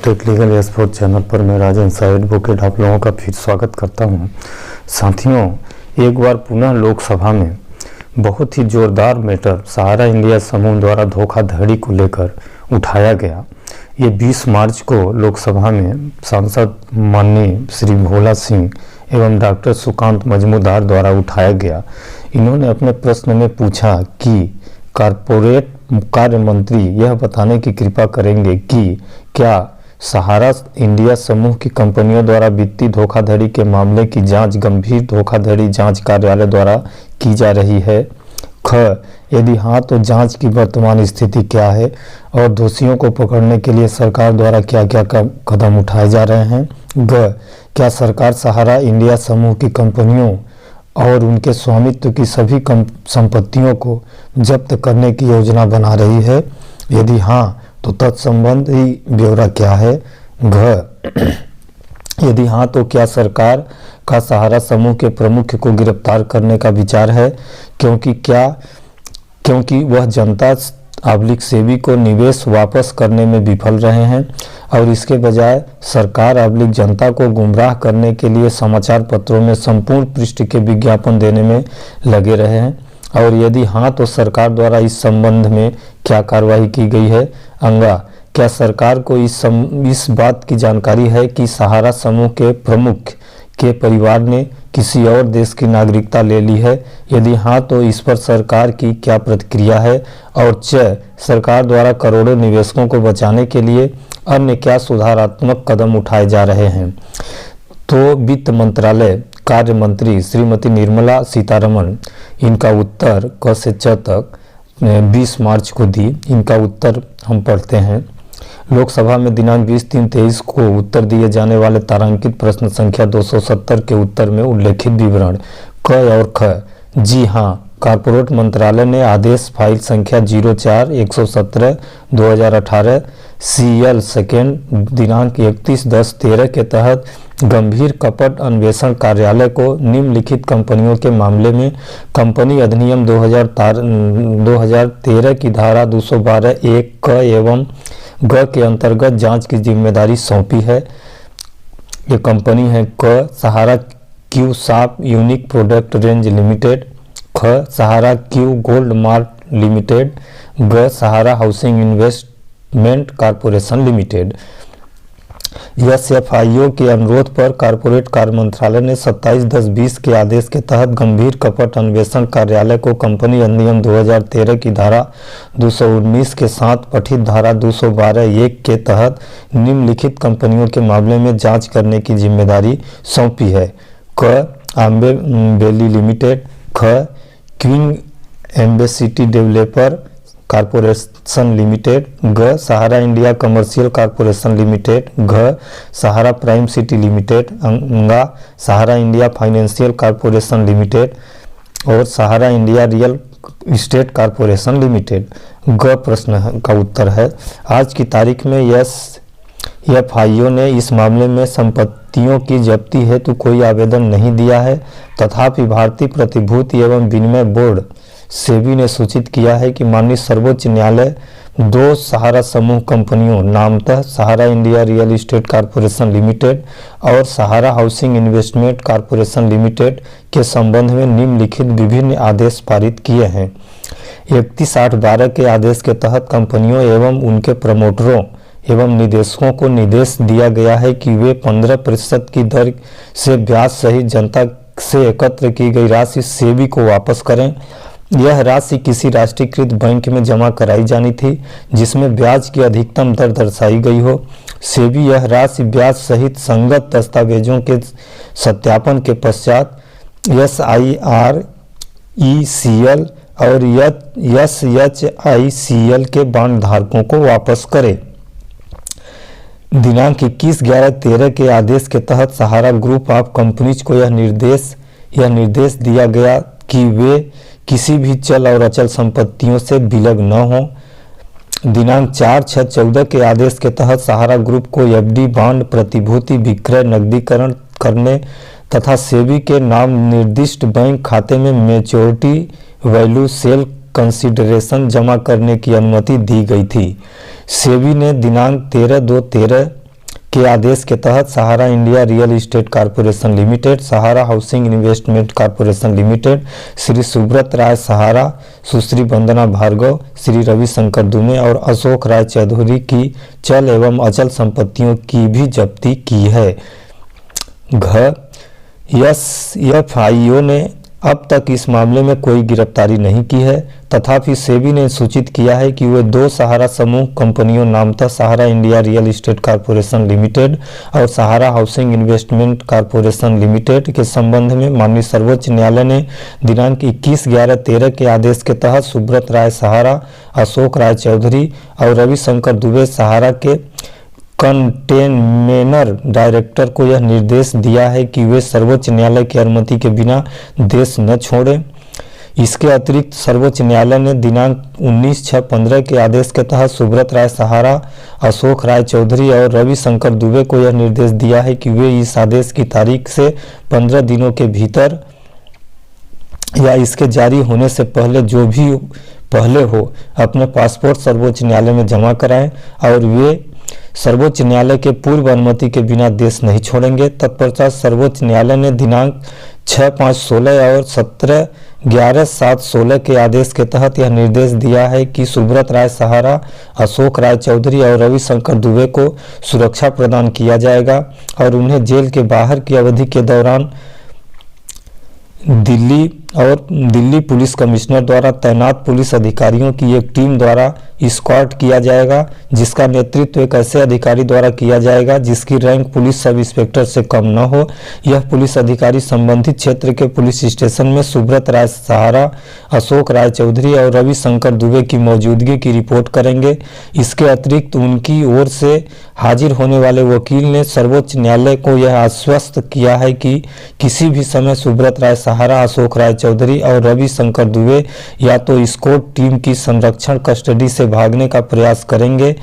Take legal expert channel पर मैं राजन Shah advocate आप लोगों का फिर स्वागत करता हूं। साथियों, एक बार पुनः लोकसभा में बहुत ही जोरदार मैटर सहारा इंडिया समूह द्वारा धोखाधड़ी को लेकर उठाया गया। ये 20 मार्च को लोकसभा में सांसद माननीय श्री भोला सिंह एवं डॉक्टर सुकांत मजमूदार द्वारा उठाया गया। इन्होंने अपने प्रश्न में पूछा कि कारपोरेट कार्य मंत्री यह बताने की कृपा करेंगे कि क्या सहारा इंडिया समूह की कंपनियों द्वारा वित्तीय धोखाधड़ी के मामले की जांच गंभीर धोखाधड़ी जांच कार्यालय द्वारा की जा रही है। ख, यदि हाँ तो जांच की वर्तमान स्थिति क्या है और दोषियों को पकड़ने के लिए सरकार द्वारा क्या क्या कदम उठाए जा रहे हैं। ग, क्या सरकार सहारा इंडिया समूह की कंपनियों और उनके स्वामित्व की सभी संपत्तियों को जब्त करने की योजना बना रही है। यदि हाँ तो तत्संबंधी ब्यौरा क्या है। घ, यदि हाँ तो क्या सरकार का सहारा समूह के प्रमुख को गिरफ्तार करने का विचार है, क्योंकि वह जनता सेबी को निवेश वापस करने में विफल रहे हैं और इसके बजाय सरकार जनता को गुमराह करने के लिए समाचार पत्रों में संपूर्ण पृष्ठ के विज्ञापन देने में लगे रहे हैं। और यदि हाँ तो सरकार द्वारा इस संबंध में क्या कार्रवाई की गई है। अंगा, क्या सरकार को इस बात की जानकारी है कि सहारा समूह के प्रमुख के परिवार ने किसी और देश की नागरिकता ले ली है। यदि हाँ तो इस पर सरकार की क्या प्रतिक्रिया है। और च, सरकार द्वारा करोड़ों निवेशकों को बचाने के लिए अन्य क्या सुधारात्मक कदम उठाए जा रहे हैं। तो वित्त मंत्रालय कार्य मंत्री श्रीमती निर्मला सीतारमण इनका उत्तर क से च तक 20 मार्च को दी। इनका उत्तर हम पढ़ते हैं। लोकसभा में दिनांक 20/3/23 को उत्तर दिए जाने वाले तारांकित प्रश्न संख्या 270 के उत्तर में उल्लेखित विवरण क और ख। जी हाँ, कारपोरेट मंत्रालय ने आदेश फाइल संख्या 04/117/2018 CL सेकेंड दिनांक 31/10/13 के तहत गंभीर कपट अन्वेषण कार्यालय को निम्नलिखित कंपनियों के मामले में कंपनी अधिनियम 2013 की धारा 212(1) क एवं ग के अंतर्गत जांच की जिम्मेदारी सौंपी है। ये कंपनी है क, Sahara Q shop unique product range limited. ख, Sahara Q gold mart limited. ग, Sahara housing investment corporation limited. SFIO के अनुरोध पर कारपोरेट कार्य मंत्रालय ने 27/10/20 के आदेश के तहत गंभीर कपट अन्वेषण कार्यालय को कंपनी अधिनियम 2013 की धारा 219 के साथ पठित धारा 212(1) के तहत निम्नलिखित कंपनियों के मामले में जांच करने की जिम्मेदारी सौंपी है। क, अम्बे वैली लिमिटेड। ख, queen Amby city developer corporation limited. ग, Sahara India commercial corporation limited. घ, सहारा प्राइम सिटी लिमिटेड। अंगा, Sahara India financial corporation limited और Sahara India real estate corporation limited. ग प्रश्न का उत्तर है। आज की तारीख में SFIO ने इस मामले में संपत्तियों की जब्ती हेतु कोई आवेदन नहीं दिया है। तथापि भारतीय प्रतिभूति एवं विनिमय बोर्ड सेबी ने सूचित किया है कि माननीय सर्वोच्च न्यायालय 2 सहारा समूह कंपनियों नामतः Sahara India real estate corporation limited और Sahara housing investment corporation limited के संबंध में निम्नलिखित विभिन्न आदेश पारित किए हैं। 31/8/12 के आदेश के तहत कंपनियों एवं उनके प्रमोटरों एवं निदेशकों को निर्देश दिया गया है कि वे 15% की दर से ब्याज सहित जनता से एकत्र की गई राशि सेबी को वापस करें। यह राशि किसी राष्ट्रीयकृत बैंक में जमा कराई जानी थी जिसमें ब्याज की अधिकतम दर दर्शाई गई हो। सेबी यह राशि ब्याज सहित संगत दस्तावेजों के सत्यापन के पश्चात SIRECL और SHICL के बॉन्ड धारकों को वापस करे। दिनांक 21/11/13 के आदेश के तहत सहारा ग्रुप ऑफ कंपनीज को यह निर्देश दिया गया कि वे किसी भी चल और अचल संपत्तियों से विलग न हों। दिनांक 4/6/14 के आदेश के तहत सहारा ग्रुप को FD बॉन्ड प्रतिभूति विक्रय नकदीकरण करने तथा सेबी के नाम निर्दिष्ट बैंक खाते में मैच्योरिटी वैल्यू सेल कंसिडरेशन जमा करने की अनुमति दी गई थी। सेबी ने दिनांक 13/2/13 के आदेश के तहत Sahara India real estate corporation limited, Sahara housing investment corporation limited, Shri Subrata Roy Sahara, Sushri Vandana Bhargava, Shri Ravishankar Dubey और अशोक राय चौधरी की चल एवं अचल संपत्तियों की भी जब्ती की है। एफआईओ ने अब तक इस मामले में कोई गिरफ्तारी नहीं की है। तथापि सेबी ने सूचित किया है कि वे 2 सहारा समूह कंपनियों नामतः Sahara India real estate corporation limited और Sahara housing investment corporation limited के संबंध में माननीय सर्वोच्च न्यायालय ने दिनांक 21/11/13 के आदेश के तहत सुब्रत राय सहारा, अशोक राय चौधरी और रविशंकर दुबे सहारा के कंटेनमेंट डायरेक्टर को यह निर्देश दिया है कि वे सर्वोच्च न्यायालय की अनुमति के बिना देश न छोड़ें। इसके अतिरिक्त सर्वोच्च न्यायालय ने दिनांक 19/6/15 के आदेश के तहत सुब्रत राय सहारा, अशोक राय चौधरी और रविशंकर दुबे को यह निर्देश दिया है कि वे इस आदेश की तारीख से 15 दिनों के भीतर या इसके जारी होने से पहले जो भी पहले हो अपने पासपोर्ट सर्वोच्च न्यायालय में जमा कराएं और वे सर्वोच्च न्यायालय के पूर्व अनुमति के बिना देश नहीं छोड़ेंगे। तत्पश्चात सर्वोच्च न्यायालय ने दिनांक 6/5/16 और 17/11/7/16 के आदेश के तहत यह निर्देश दिया है कि सुब्रत राय सहारा, अशोक राय चौधरी और रविशंकर दुबे को सुरक्षा प्रदान किया जाएगा और उन्हें जेल के बाहर की अवधि के दौरान दिल्ली पुलिस कमिश्नर द्वारा तैनात पुलिस अधिकारियों की एक टीम द्वारा स्क्वाड किया जाएगा, जिसका नेतृत्व एक ऐसे अधिकारी द्वारा किया जाएगा जिसकी रैंक पुलिस सब इंस्पेक्टर से कम न हो। यह पुलिस अधिकारी संबंधित क्षेत्र के पुलिस स्टेशन में सुब्रत राय सहारा, अशोक राय चौधरी और रविशंकर दुबे की मौजूदगी की रिपोर्ट करेंगे। इसके अतिरिक्त उनकी ओर से हाजिर होने वाले वकील ने सर्वोच्च न्यायालय को यह आश्वस्त किया है कि किसी भी समय सुब्रत राय सहारा, अशोक राय चौधरी और रविशंकर दुबे या तो स्क्वाड टीम की संरक्षण कस्टडी से भागने का प्रयास करेंगे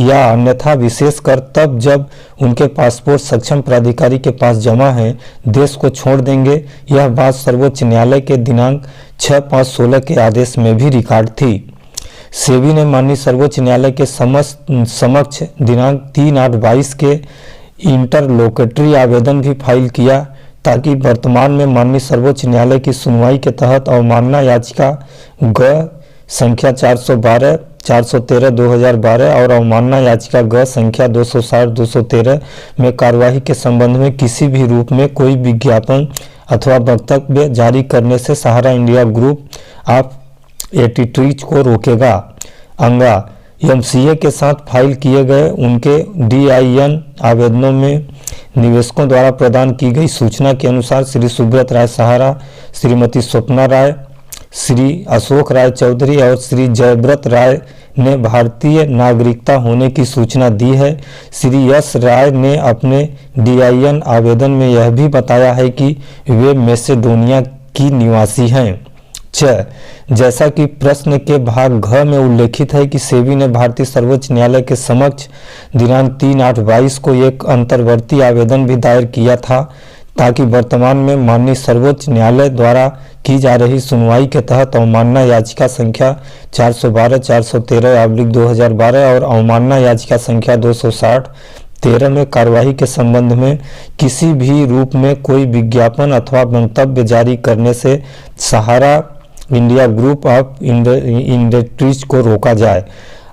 या अन्यथा विशेषकर तब जब उनके पासपोर्ट सक्षम प्राधिकारी के पास जमा है देश को छोड़ देंगे। यह बात सर्वोच्च न्यायालय के दिनांक 6/5/16 के आदेश में भी रिकॉर्ड थी। सेबी ने माननीय सर्वोच्च न्यायालय के समक्ष दिनांक 3/8/22 के इंटरलोकेटरी आवेदन भी फाइल किया ताकि वर्तमान में माननीय सर्वोच्च न्यायालय की सुनवाई के तहत अवमानना याचिका ग संख्या 412, 413/2012 और अवमानना याचिका ग संख्या 260/213 में कार्यवाही के संबंध में किसी भी रूप में कोई विज्ञापन अथवा वक्तव्य जारी करने से सहारा इंडिया ग्रुप ऑफ एंटिटीज को रोकेगा। अंगा एमसीए के साथ फाइल किए गए उनके डीआईएन आवेदनों में निवेशकों द्वारा प्रदान की गई सूचना के अनुसार श्री सुब्रत राय सहारा, श्रीमती स्वप्ना राय, श्री अशोक राय चौधरी और श्री जयव्रत राय ने भारतीय नागरिकता होने की सूचना दी है। श्री यश राय ने अपने डीआईएन आवेदन में यह भी बताया है कि वे मैसेडोनिया की निवासी हैं। जैसा कि प्रश्न के भाग घ में उल्लेखित है कि सेबी ने भारतीय सर्वोच्च न्यायालय के समक्ष दिनांक 3/8/22 को एक अंतर्वर्ती आवेदन भी दायर किया था ताकि वर्तमान में माननीय सर्वोच्च न्यायालय द्वारा की जा रही सुनवाई के तहत अवमानना याचिका संख्या 412, 413/2012 और अवमानना याचिका संख्या 260/13 में कार्यवाही के संबंध में किसी भी रूप में कोई विज्ञापन अथवा मंतव्य जारी करने से सहारा इंडिया ग्रुप ऑफ इंडस्ट्रीज को रोका जाए।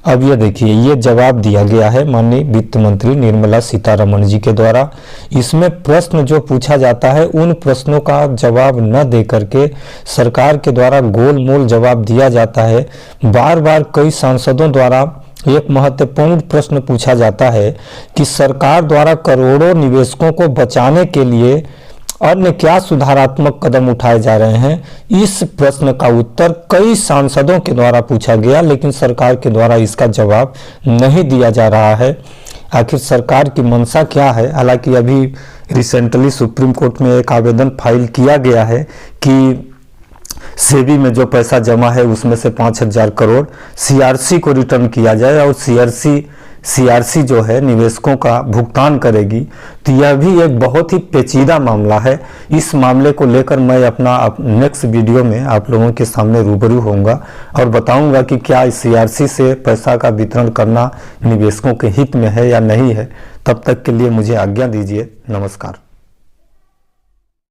अब ये देखिए, ये जवाब दिया गया है माननीय वित्त मंत्री निर्मला सीतारमण जी के द्वारा। इसमें प्रश्न जो पूछा जाता है उन प्रश्नों का जवाब न दे करके सरकार के द्वारा गोलमोल जवाब दिया जाता है। बार बार कई सांसदों द्वारा एक महत्वपूर्ण प्रश्न पूछा जाता है कि सरकार द्वारा करोड़ों निवेशकों को बचाने के लिए अन्य क्या सुधारात्मक कदम उठाए जा रहे हैं। इस प्रश्न का उत्तर कई सांसदों के द्वारा पूछा गया, लेकिन सरकार के द्वारा इसका जवाब नहीं दिया जा रहा है। आखिर सरकार की मंशा क्या है। हालांकि अभी रिसेंटली सुप्रीम कोर्ट में एक आवेदन फाइल किया गया है कि सेबी में जो पैसा जमा है उसमें से 5,000 करोड़ सीआरसी को रिटर्न किया जाए और सीआरसी जो है निवेशकों का भुगतान करेगी। तो यह भी एक बहुत ही पेचीदा मामला है। इस मामले को लेकर मैं अपना नेक्स्ट वीडियो में आप लोगों के सामने रूबरू होऊंगा और बताऊंगा कि क्या सीआरसी से पैसा का वितरण करना निवेशकों के हित में है या नहीं है। तब तक के लिए मुझे आज्ञा दीजिए। नमस्कार।